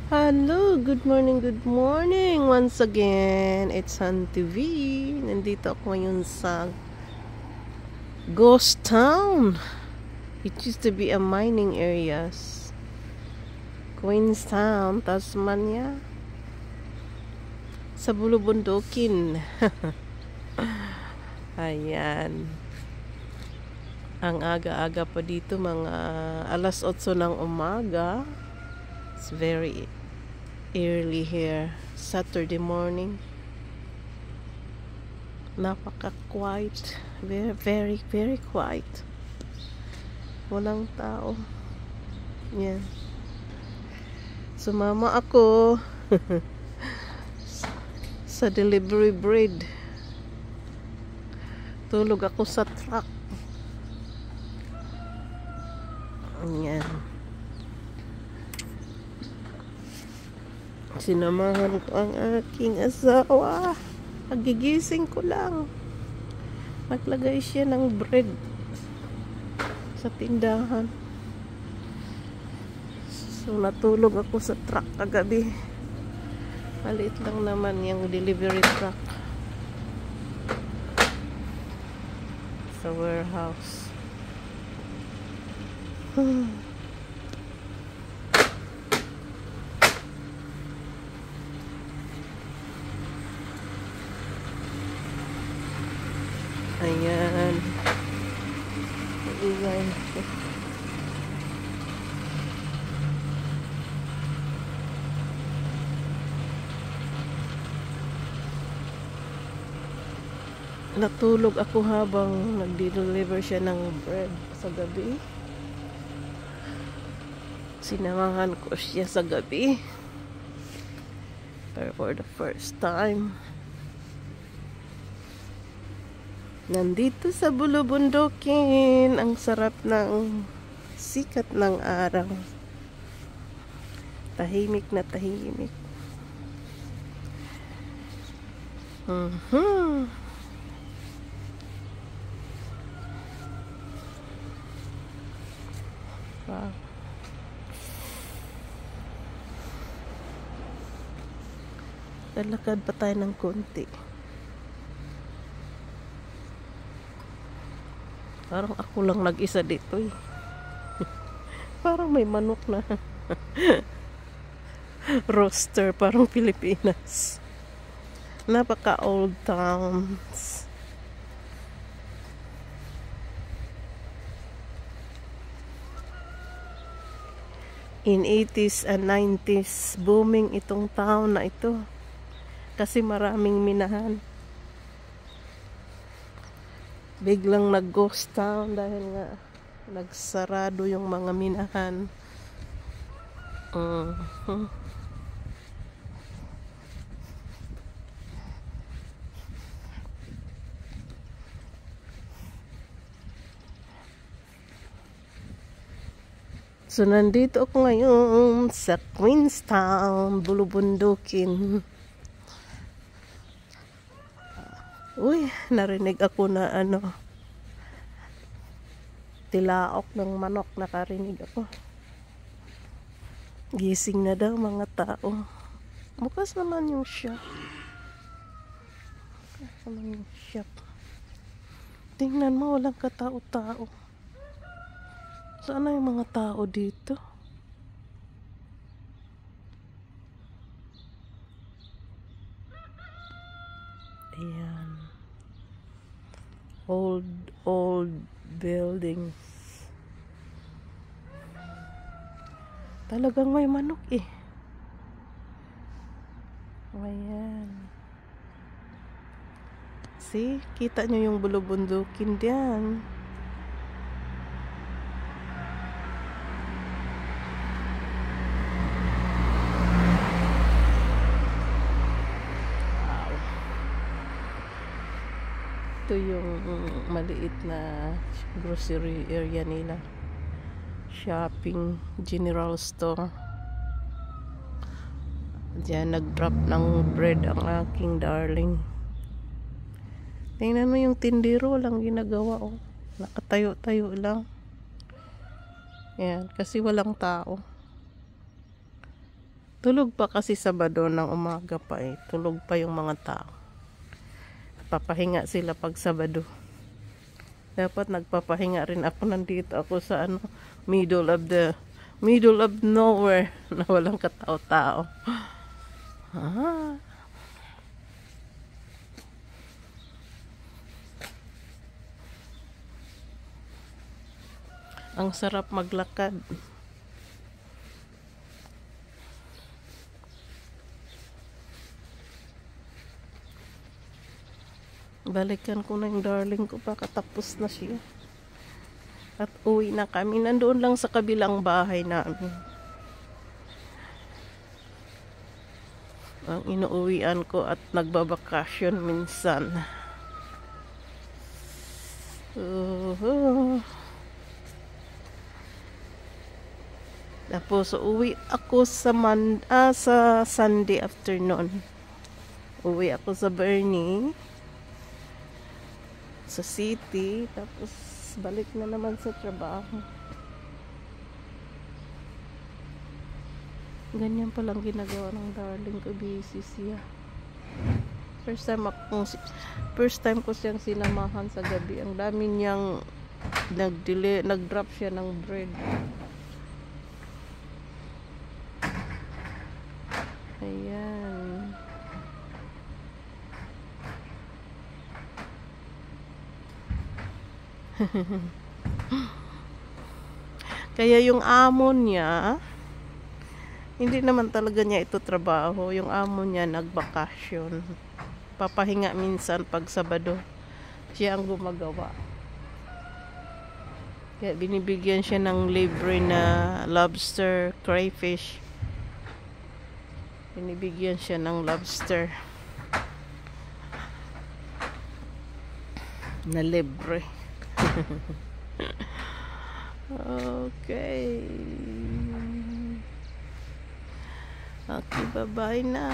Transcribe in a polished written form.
Hello, good morning once again. It's Han TV. Nandito ako ngayon sa Ghost Town. It used to be a mining areas. Queenstown, Tasmania. Sa bulubundukin. Ayan. Ang aga-aga pa dito, mga alas 8 ng umaga. It's very early here, Saturday morning. Napaka-quiet. Very quiet. Walang tao. Yan. Sumama ako sa delivery bread. Tulog ako sa truck. Yan. Sinamahan ko ang aking asawa. Nagigising ko lang. Naglagay siya ng bread sa tindahan. So natulog ako sa truck kagabi. Maliit lang naman yung delivery truck sa warehouse. Ayan. Ayan. Natulog ako habang nagdi-deliver siya ng bread sa gabi. Sinamahan ko siya sa gabi. Pero for the first time. Nandito sa bulubundukin, ang sarap ng sikat ng araw. Tahimik na tahimik. Wow. Lalakad pa tayo ng konti. Parang ako lang nag-isa dito eh. Parang may manok na roster, parang Pilipinas. Napaka old towns. In 80s and 90s, booming itong town na ito. Kasi maraming minahan. Biglang nag-ghost town dahil nga nagsarado yung mga minahan. So nandito ako ngayon sa Queenstown, bulubundukin. Uy, narinig ako na tilaok ng manok, nakarinig ako. Gising na daw mga tao. Bukas naman yung shop. Tingnan mo, walang katao-tao. Saan na yung mga tao dito? Ayan. Old buildings. Talagang may manok eh. Ayan. See? Kita nyo yung bulubundukin diyan. Ito yung maliit na grocery area nila. Shopping general store. Diyan nag-drop ng bread ang aking darling. Tingnan mo yung tindero, walang ginagawa oh. Nakatayo-tayo lang. Yan, kasi walang tao. Tulog pa kasi Sabado ng umaga pa eh. Tulog pa yung mga tao. Papahinga sila pag Sabado. Dapat nagpapahinga rin ako. Nandito ako sa middle of nowhere na walang katao-tao. Ah. Ang sarap maglakad. Balikan ko na yung darling ko pa, katapos na siya. At uwi na kami. Nandoon lang sa kabilang bahay namin. Ang inuuwian ko at nagbabakasyon minsan. Tapos uwi ako sa Sunday afternoon. Uwi ako sa Bernie, sa city, tapos balik na naman sa trabaho. Ganyan palang ginagawa ng darling ko, busy siya. First time ko siyang sinamahan sa gabi. Ang dami niyang nag-drop siya ng bread. Ayan. Kaya yung amo niya, hindi naman talaga niya ito trabaho. Yung amo niya nagbakasyon. Papahinga minsan pag Sabado. Siya ang gumagawa. Kaya binibigyan siya ng libre na lobster, crayfish. Binibigyan siya ng lobster na libre. Okay. Okay, bye-bye na.